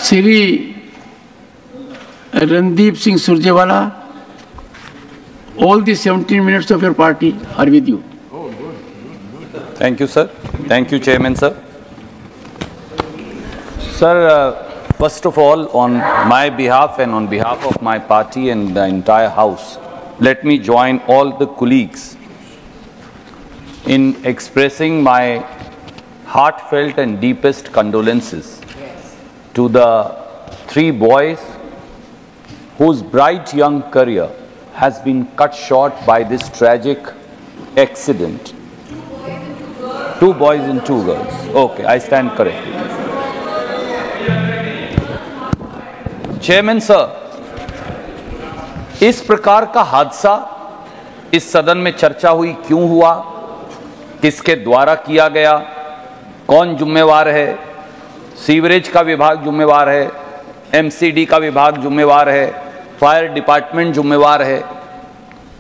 Sri Randeep Singh Surjewala, all the 17 minutes of your party are with you. Thank you, sir. Thank you, Chairman, sir. Sir, first of all, on my behalf and on behalf of my party and the entire House, let me join all the colleagues in expressing my heartfelt and deepest condolences to the 3 boys whose bright young career has been cut short by this tragic accident. 2 boys and 2 girls. Okay, I stand corrected. Chairman sir, इस प्रकार का हादसा इस सदन में चर्चा हुई, क्यों हुआ, किसके द्वारा किया गया, कौन जिम्मेवार है, सीवरेज का विभाग जिम्मेवार है, एमसीडी का विभाग जिम्मेवार है, फायर डिपार्टमेंट जिम्मेवार है।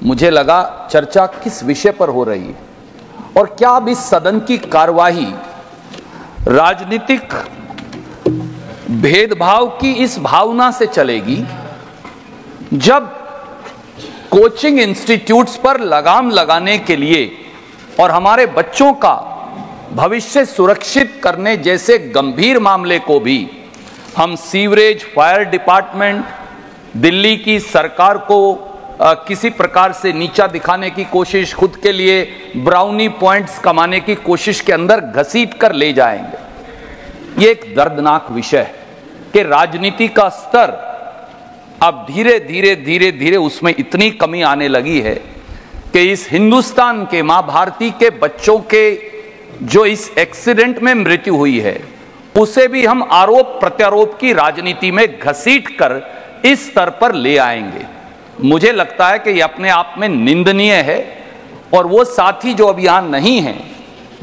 मुझे लगा चर्चा किस विषय पर हो रही है और क्या अब इस सदन की कार्यवाही राजनीतिक भेदभाव की इस भावना से चलेगी जब कोचिंग इंस्टीट्यूट्स पर लगाम लगाने के लिए और हमारे बच्चों का भविष्य सुरक्षित करने जैसे गंभीर मामले को भी हम सीवरेज, फायर डिपार्टमेंट, दिल्ली की सरकार को किसी प्रकार से नीचा दिखाने की कोशिश, खुद के लिए ब्राउनी पॉइंट्स कमाने की कोशिश के अंदर घसीट कर ले जाएंगे। ये एक दर्दनाक विषय है कि राजनीति का स्तर अब धीरे धीरे उसमें इतनी कमी आने लगी है कि इस हिंदुस्तान के मां भारती के बच्चों के जो इस एक्सीडेंट में मृत्यु हुई है उसे भी हम आरोप प्रत्यारोप की राजनीति में घसीट कर इस स्तर पर ले आएंगे। मुझे लगता है कि यह अपने आप में निंदनीय है और वो साथी जो अब यहां नहीं है,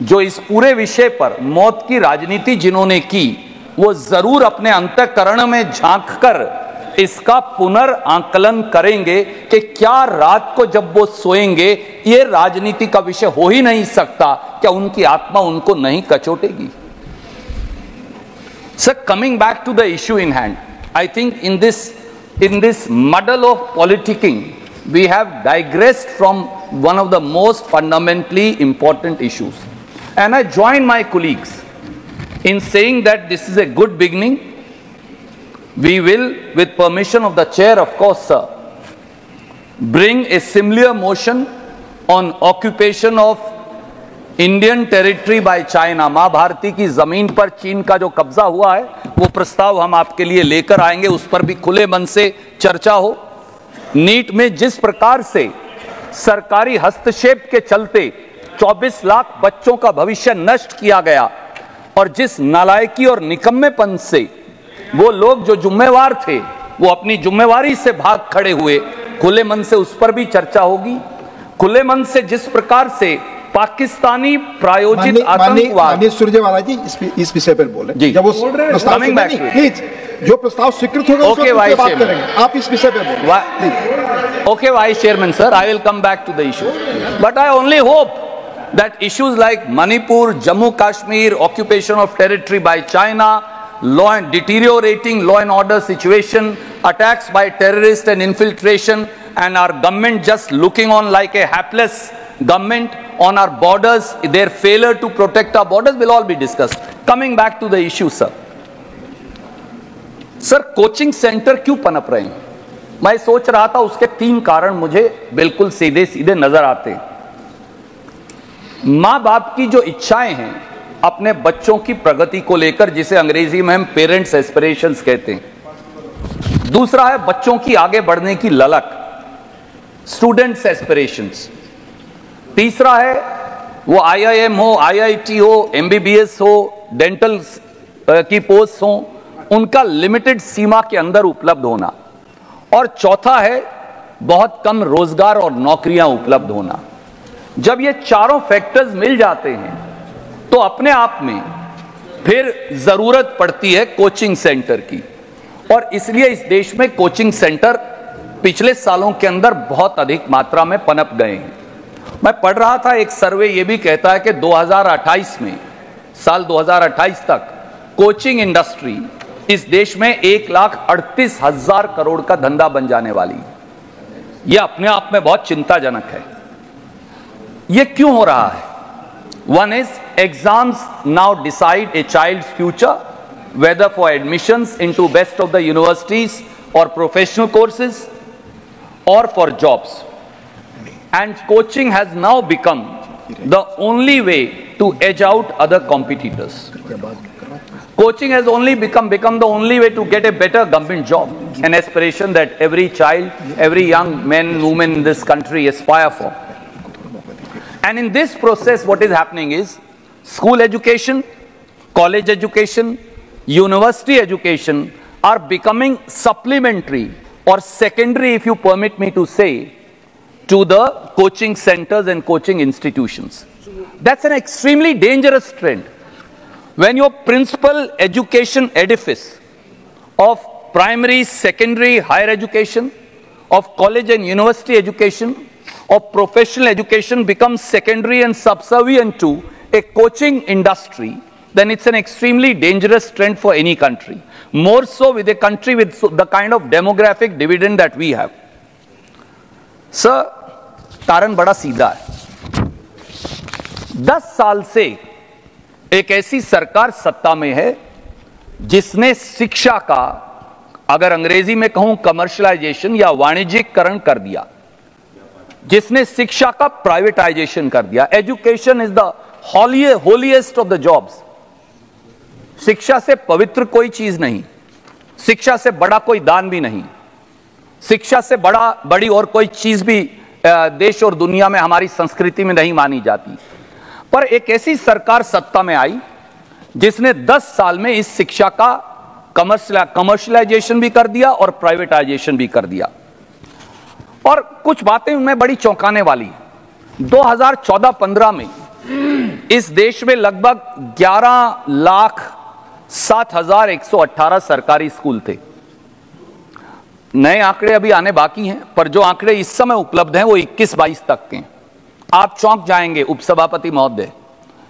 जो इस पूरे विषय पर मौत की राजनीति जिन्होंने की, वो जरूर अपने अंतःकरण में झांक कर इसका पुनर्आंकलन करेंगे कि क्या रात को जब वो सोएंगे ये राजनीति का विषय हो ही नहीं सकता, क्या उनकी आत्मा उनको नहीं कचोटेगी। Sir, coming back to the issue in hand, I think in this muddle of politicking, we have digressed from one of the most fundamentally important issues. And I join my colleagues in saying that this is a good beginning. We will, with permission of the chair, of course, sir, bring a similar motion on occupation of Indian territory by China. मां भारती की जमीन पर चीन का जो कब्जा हुआ है वो प्रस्ताव हम आपके लिए लेकर आएंगे, उस पर भी खुले मन से चर्चा हो। नीट में जिस प्रकार से सरकारी हस्तक्षेप के चलते 24 लाख बच्चों का भविष्य नष्ट किया गया और जिस नालायकी और निकम्मेपन से वो लोग जो जिम्मेवार थे वो अपनी जिम्मेवारी से भाग खड़े हुए, खुले मन से उस पर भी चर्चा होगी। खुले मन से जिस प्रकार से पाकिस्तानी प्रायोजित आतंकवाद, सुरजेवाला जी इस विषय पर बोले जब वो प्रस्ताव प्लीज जो प्रस्ताव स्वीकृत होगा ओके वाइस बात करेंगे, आप इस विषय पर बोले। Okay vice chairman sir, I will come back to the issue, but I only hope that issues like Manipur, Jammu Kashmir, occupation of territory by China, law and deteriorating law and order situation, attacks by terrorists and infiltration, and our government just looking on like a hapless government on our borders, their failure to protect our borders will all be discussed. Coming back to the issue, sir. Sir, coaching center क्यों पनप रहे हैं? मैं सोच रहा था उसके 3 कारण मुझे बिल्कुल सीधे सीधे नजर आते हैं। मां बाप की जो इच्छाएं हैं अपने बच्चों की प्रगति को लेकर, जिसे अंग्रेजी में हम पेरेंट्स एस्पिरेशंस कहते हैं। दूसरा है बच्चों की आगे बढ़ने की ललक, स्टूडेंट्स एस्पिरेशंस। तीसरा है वो IIM हो, IIT हो, MBBS हो, डेंटल की पोस्ट हो, उनका लिमिटेड सीमा के अंदर उपलब्ध होना। और चौथा है बहुत कम रोजगार और नौकरियां उपलब्ध होना। जब ये चारों फैक्टर्स मिल जाते हैं तो अपने आप में फिर जरूरत पड़ती है कोचिंग सेंटर की, और इसलिए इस देश में कोचिंग सेंटर पिछले सालों के अंदर बहुत अधिक मात्रा में पनप गए हैं। मैं पढ़ रहा था एक सर्वे ये भी कहता है कि 2028 में, साल 2028 तक कोचिंग इंडस्ट्री इस देश में 1,38,000 करोड़ का धंधा बन जाने वाली है। यह अपने आप में बहुत चिंताजनक है। यह क्यों हो रहा है? One is exams now decide a child's future, whether for admissions into best of the universities or professional courses or for jobs. And coaching has now become the only way to edge out other competitors. Coaching has only become the only way to get a better government job, an aspiration that every child, every young man and woman in this country aspire for. And in this process, what is happening is school education, college education, university education are becoming supplementary or secondary, if you permit me to say, to the coaching centers and coaching institutions. That's an extremely dangerous trend. When your principal education edifice of primary, secondary, higher education, of college and university education, of professional education becomes secondary and subservient to a coaching industry, then it's an extremely dangerous trend for any country. More so with a country with the kind of demographic dividend that we have. Sir, कारण बड़ा सीधा है। 10 साल से एक ऐसी सरकार सत्ता में है जिसने शिक्षा का, अगर अंग्रेजी में कहूं कमर्शियलाइजेशन या वाणिज्यिकरण कर दिया, जिसने शिक्षा का प्राइवेटाइजेशन कर दिया। Education is the holiest of the jobs. शिक्षा से पवित्र कोई चीज नहीं, शिक्षा से बड़ा कोई दान भी नहीं, शिक्षा से बड़ी और कोई चीज भी देश और दुनिया में हमारी संस्कृति में नहीं मानी जाती। पर एक ऐसी सरकार सत्ता में आई जिसने 10 साल में इस शिक्षा का कमर्शियलाइजेशन भी कर दिया और प्राइवेटाइजेशन भी कर दिया। और कुछ बातें उनमें बड़ी चौंकाने वाली। 2014-15 में इस देश में लगभग 11,07,118 सरकारी स्कूल थे। नए आंकड़े अभी आने बाकी हैं, पर जो आंकड़े इस समय उपलब्ध हैं वो 21-22 तक के। आप चौंक जाएंगे उपसभापति महोदय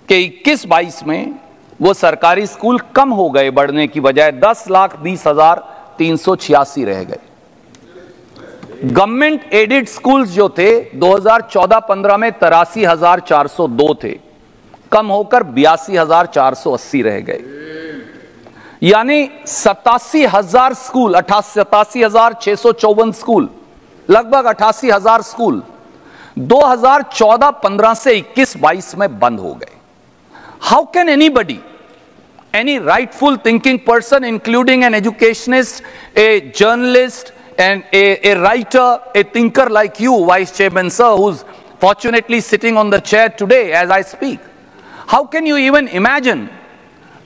कि 21-22 में वो सरकारी स्कूल कम हो गए, बढ़ने की बजाय 10,20,386 रह गए। गवर्नमेंट एडेड स्कूल्स जो थे 2014-15 में 83,402 थे, कम होकर 82,480 रह गए। यानी 87,000 स्कूल, 87,654 स्कूल, लगभग 88,000 स्कूल 2014-15 से 21-22 में बंद हो गए। How can anybody, any rightful thinking person, including an educationist, a journalist, and a writer, a thinker like you, Vice Chairman Sir, who's fortunately sitting on the chair today as I speak, how can you even imagine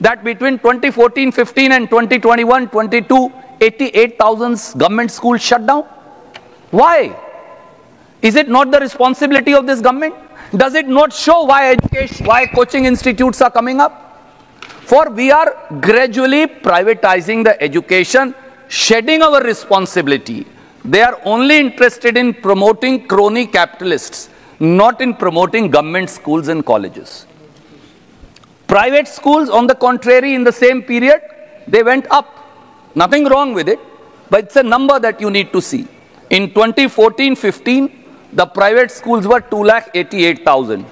that between 2014-15 and 2021-22, 88,000 government schools shut down? Why? Is it not the responsibility of this government? Does it not show why coaching institutes are coming up? For we are gradually privatizing the education, shedding our responsibility. They are only interested in promoting crony capitalists, not in promoting government schools and colleges. Private schools, on the contrary, in the same period, they went up. Nothing wrong with it, but it's a number that you need to see. In 2014-15, the private schools were 2,88,000.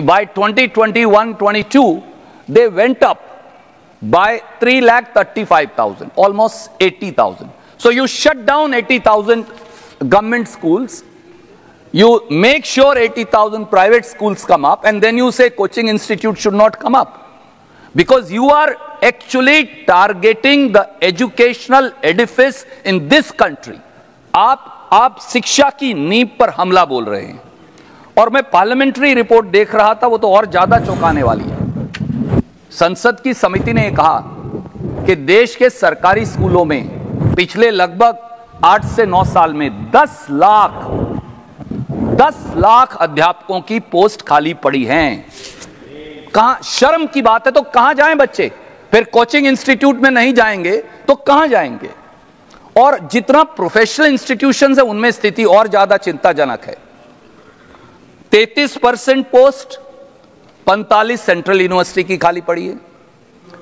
By 2021-22, they went up by 3,35,000, almost 80,000. So you shut down 80,000 government schools, you make sure 80,000 private schools come up, and then you say coaching institute should not come up. Because you are actually targeting the educational edifice in this country. आप शिक्षा की नींव पर हमला बोल रहे हैं। और मैं पार्लियामेंट्री रिपोर्ट देख रहा था, वो तो और ज्यादा चौंकाने वाली है। संसद की समिति ने कहा कि देश के सरकारी स्कूलों में पिछले लगभग 8 से 9 साल में 10 लाख अध्यापकों की पोस्ट खाली पड़ी हैं। कहां, शर्म की बात है, तो कहां जाएं बच्चे? फिर कोचिंग इंस्टीट्यूट में नहीं जाएंगे तो कहां जाएंगे? और जितना प्रोफेशनल इंस्टीट्यूशंस है उनमें स्थिति और ज्यादा चिंताजनक है। 33% पोस्ट 45 सेंट्रल यूनिवर्सिटी की खाली पड़ी है,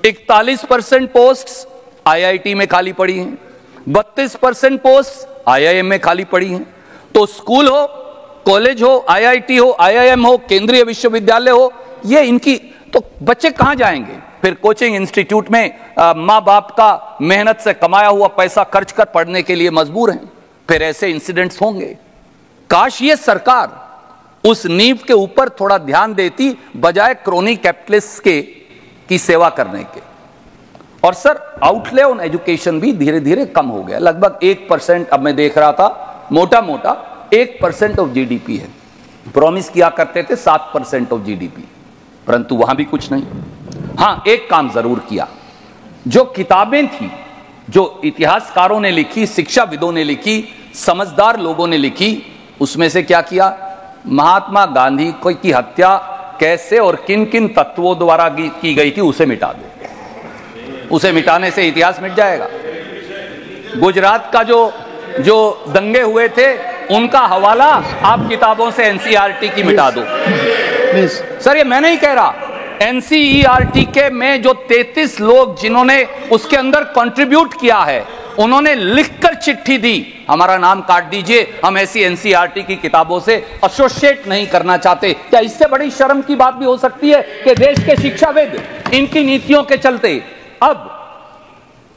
41% पोस्ट आईआईटी में खाली पड़ी हैं, 32% पोस्ट आईआईएम में खाली पड़ी हैं। तो स्कूल हो, कॉलेज हो, आईआईटी हो, आईआईएम हो, केंद्रीय विश्वविद्यालय हो, ये इनकी, तो बच्चे कहां जाएंगे? फिर कोचिंग इंस्टीट्यूट में मां बाप का मेहनत से कमाया हुआ पैसा खर्च कर पढ़ने के लिए मजबूर हैं। फिर ऐसे इंसिडेंट्स होंगे। काश ये सरकार उस नींव के ऊपर थोड़ा ध्यान देती, बजाय क्रोनी कैपिटलिस्ट की सेवा करने के। और सर, आउटले ऑन एजुकेशन भी धीरे धीरे कम हो गया, लगभग 1%। अब मैं देख रहा था मोटा मोटा 1% ऑफ जीडीपी है। प्रॉमिस किया करते थे 7% ऑफ जीडीपी, परंतु वहां भी कुछ नहीं। हां, एक काम जरूर किया, जो किताबें थी, जो इतिहासकारों ने लिखी, शिक्षाविदों ने लिखी, समझदार लोगों ने लिखी, उसमें से क्या किया? महात्मा गांधी की हत्या कैसे और किन किन तत्वों द्वारा की गई थी उसे मिटा दो। उसे मिटाने से इतिहास मिट जाएगा। गुजरात का जो दंगे हुए थे उनका हवाला आप किताबों से एनसीईआरटी की मिटा दो। सर, ये मैं नहीं कह रहा, एनसीईआरटी के में जो 33 लोग जिन्होंने उसके अंदर कंट्रीब्यूट किया है, उन्होंने लिखकर चिट्ठी दी, हमारा नाम काट दीजिए, हम ऐसी एनसीईआरटी की किताबों से एसोसिएट नहीं करना चाहते। क्या इससे बड़ी शर्म की बात भी हो सकती है कि देश के शिक्षाविद इनकी नीतियों के चलते अब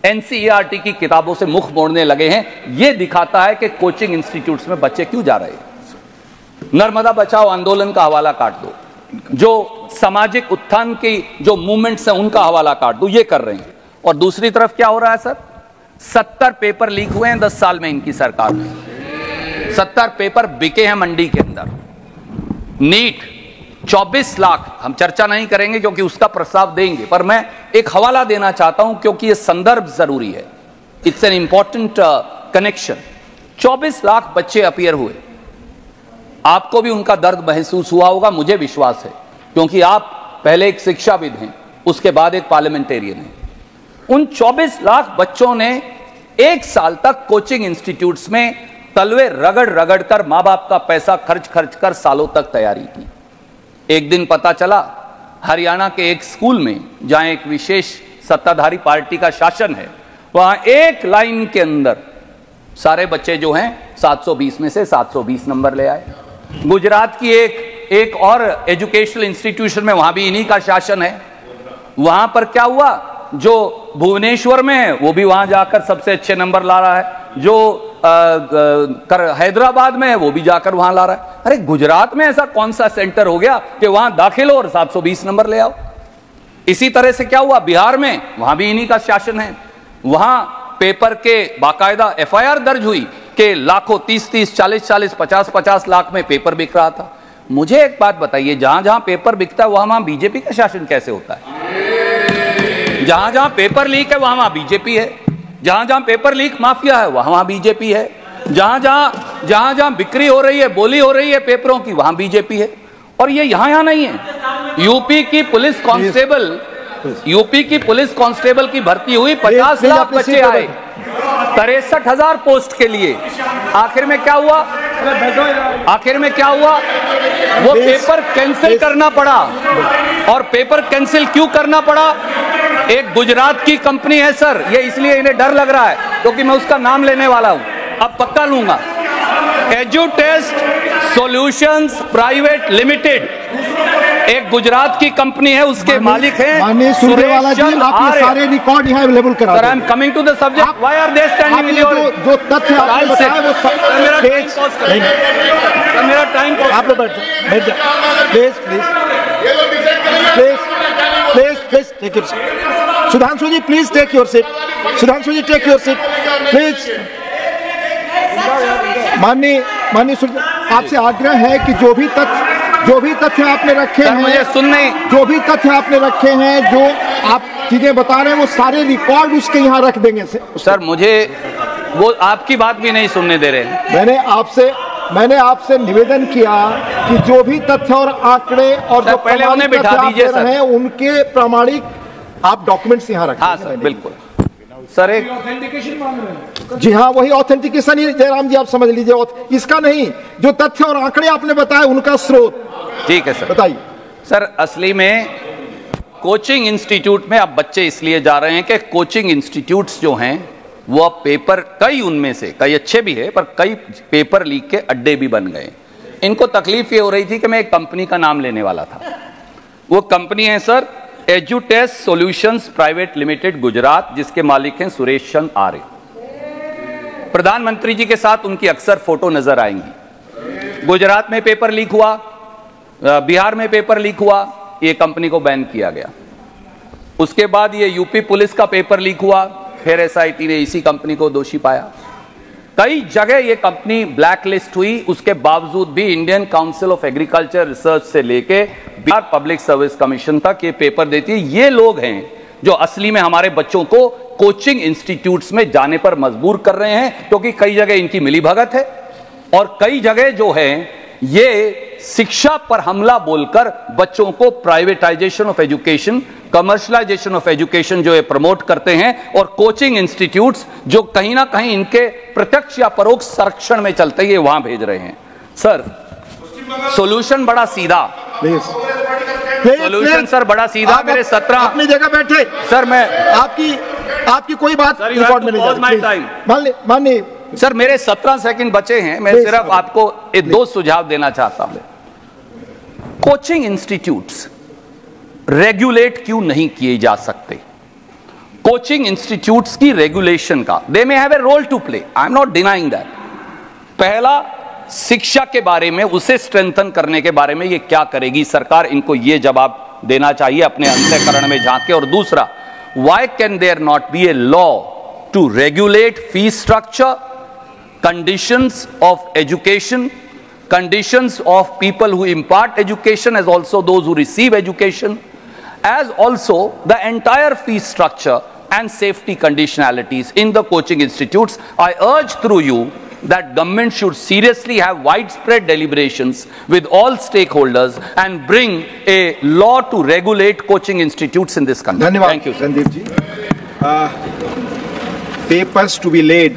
एनसीईआरटी की किताबों से मुख मोड़ने लगे हैं? यह दिखाता है कि कोचिंग इंस्टीट्यूट्स में बच्चे क्यों जा रहे हैं। नर्मदा बचाओ आंदोलन का हवाला काट दो, जो सामाजिक उत्थान की जो मूवमेंट्स हैं उनका हवाला काट दो, ये कर रहे हैं। और दूसरी तरफ क्या हो रहा है सर? 70 पेपर लीक हुए हैं 10 साल में इनकी सरकार में। 70 पेपर बिके हैं मंडी के अंदर। नीट 24 लाख, हम चर्चा नहीं करेंगे क्योंकि उसका प्रस्ताव देंगे, पर मैं एक हवाला देना चाहता हूं क्योंकि यह संदर्भ जरूरी है। It's an important connection. 24 lakh बच्चे अपीयर हुए। आपको भी उनका दर्द महसूस हुआ होगा, मुझे विश्वास है, क्योंकि आप पहले एक शिक्षाविद हैं, उसके बाद एक पार्लियामेंटेरियन हैं। उन 24 लाख बच्चों ने 1 साल तक कोचिंग इंस्टीट्यूट्स में तलवे रगड़ रगड़ कर मां बाप का पैसा खर्च कर सालों तक तैयारी की। एक दिन पता चला हरियाणा के एक स्कूल में, जहां एक विशेष सत्ताधारी पार्टी का शासन है, वहां एक लाइन के अंदर सारे बच्चे जो हैं 720 में से 720 नंबर ले आए। गुजरात की एक और एजुकेशनल इंस्टीट्यूशन में, वहां भी इन्हीं का शासन है, वहां पर क्या हुआ? जो भुवनेश्वर में है वो भी वहां जाकर सबसे अच्छे नंबर ला रहा है, जो हैदराबाद में है वो भी जाकर वहां ला रहा है। अरे गुजरात में ऐसा कौन सा सेंटर हो गया कि वहां दाखिल हो और 720 नंबर ले आओ? इसी तरह से क्या हुआ बिहार में, वहां भी इन्हीं का शासन है, वहां पेपर के बाकायदा एफआईआर दर्ज हुई कि लाखों 30-30, 40-40, 50-50 लाख में पेपर बिक रहा था। मुझे एक बात बताइए, जहां जहां पेपर बिकता है वहां बीजेपी का शासन कैसे होता है? जहां जहां पेपर लीक है वहां बीजेपी है, जहां जहां पेपर लीक माफिया है वहां बीजेपी है, जहां जहां बिक्री हो रही है, बोली हो रही है पेपरों की, वहां बीजेपी है। और ये यहां नहीं है। यूपी की पुलिस कांस्टेबल की भर्ती हुई, 50 लाख बच्चे आए 63,000 पोस्ट के लिए। आखिर में क्या हुआ? वो पेपर कैंसिल करना पड़ा। और पेपर कैंसिल क्यों करना पड़ा? एक गुजरात की कंपनी है सर, ये इसलिए इन्हें डर लग रहा है क्योंकि मैं उसका नाम लेने वाला हूं, अब पक्का लूंगा। एजुटेस्ट सॉल्यूशंस प्राइवेट लिमिटेड एक गुजरात की कंपनी है, उसके मालिक हैं सुरेवाला जी। आप ये सारे रिकॉर्ड यहाँ अवेलेबल करा sir. I am coming to the subject. Why are they standing with your जो तथ्य आपने बताया वो मेरा टाइम आप लोग बैठ जाओ please take your seat. Sudhanshu ji please take your seat. Sudhanshu ji take your seat please. माननीय आपसे आग्रह है कि जो भी तथ्य आपने रखे हैं, मुझे सुनने, जो भी तथ्य आपने रखे हैं, जो आप चीजें बता रहे हैं, वो सारे रिकॉर्ड उसके यहाँ रख देंगे सर। मुझे वो आपकी बात भी नहीं सुनने दे रहे। मैंने आपसे निवेदन किया कि जो भी तथ्य और आंकड़े और जो पहले उन्हें बिठा दीजिए सर, हैं उनके प्रमाणिक आप डॉक्यूमेंट्स यहाँ रखें। हाँ सर, बिल्कुल सर। एक ऑथेंटिकेशन मांग रहे हैं। जी हाँ, वही ऑथेंटिकेशन ही जयराम जी आप समझ लीजिए, इसका नहीं, जो तथ्य और आंकड़े आपने बताए उनका स्रोत। ठीक है सर, बताइए सर। असली में कोचिंग इंस्टीट्यूट में अब बच्चे इसलिए जा रहे हैं कि कोचिंग इंस्टीट्यूट्स जो हैं वो अब पेपर, कई उनमें से कई अच्छे भी है, पर कई पेपर लीक के अड्डे भी बन गए। इनको तकलीफ ये हो रही थी कि मैं एक कंपनी का नाम लेने वाला था। वो कंपनी है सर एजुटेस सॉल्यूशंस प्राइवेट लिमिटेड गुजरात, जिसके मालिक हैं सुरेश चंद्र आर्य। प्रधानमंत्री जी के साथ उनकी अक्सर फोटो नजर आएंगी। गुजरात में पेपर लीक हुआ, बिहार में पेपर लीक हुआ, ये कंपनी को बैन किया गया। उसके बाद ये यूपी पुलिस का पेपर लीक हुआ, फिर एसआईटी ने इसी कंपनी को दोषी पाया। कई जगह ये कंपनी ब्लैक लिस्ट हुई, उसके बावजूद भी Indian council of agriculture research से लेके बिहार पब्लिक सर्विस कमीशन तक ये पेपर देती है। ये लोग हैं जो असली में हमारे बच्चों को कोचिंग इंस्टीट्यूट्स में जाने पर मजबूर कर रहे हैं, क्योंकि कई जगह इनकी मिलीभगत है और कई जगह जो है ये शिक्षा पर हमला बोलकर बच्चों को privatisation of education, commercialisation of education जो है प्रमोट करते हैं, और कोचिंग इंस्टीट्यूट्स जो कहीं ना कहीं इनके प्रत्यक्ष या परोक्ष संरक्षण में चलते हैं वहां भेज रहे हैं। सर सॉल्यूशन बड़ा सीधा, सॉल्यूशन सर बड़ा सीधा। मेरे 17 अपनी जगह बैठे सर, मैं आपकी कोई बात रिकॉर्ड में नहीं जाती। माननीय सर, मेरे 17 सेकंड बचे हैं, मैं सिर्फ आपको एक दो सुझाव देना चाहता हूं। कोचिंग इंस्टीट्यूट्स रेगुलेट क्यों नहीं किए जा सकते? कोचिंग इंस्टीट्यूट्स की रेगुलेशन का, they may have a role to play, I am not denying that. पहला, शिक्षा के बारे में, उसे स्ट्रेंथन करने के बारे में ये क्या करेगी सरकार, इनको ये जवाब देना चाहिए अपने अंतःकरण में झांक के। और दूसरा, why can there not be a law to regulate fee structure, conditions of education, conditions of people who impart education as also those who receive education, as also the entire fee structure and safety conditionalities in the coaching institutes. I urge through you that government should seriously have widespread deliberations with all stakeholders and bring a law to regulate coaching institutes in this country. धन्यवाद। Thank you, sir. Sandeep ji. Papers to be laid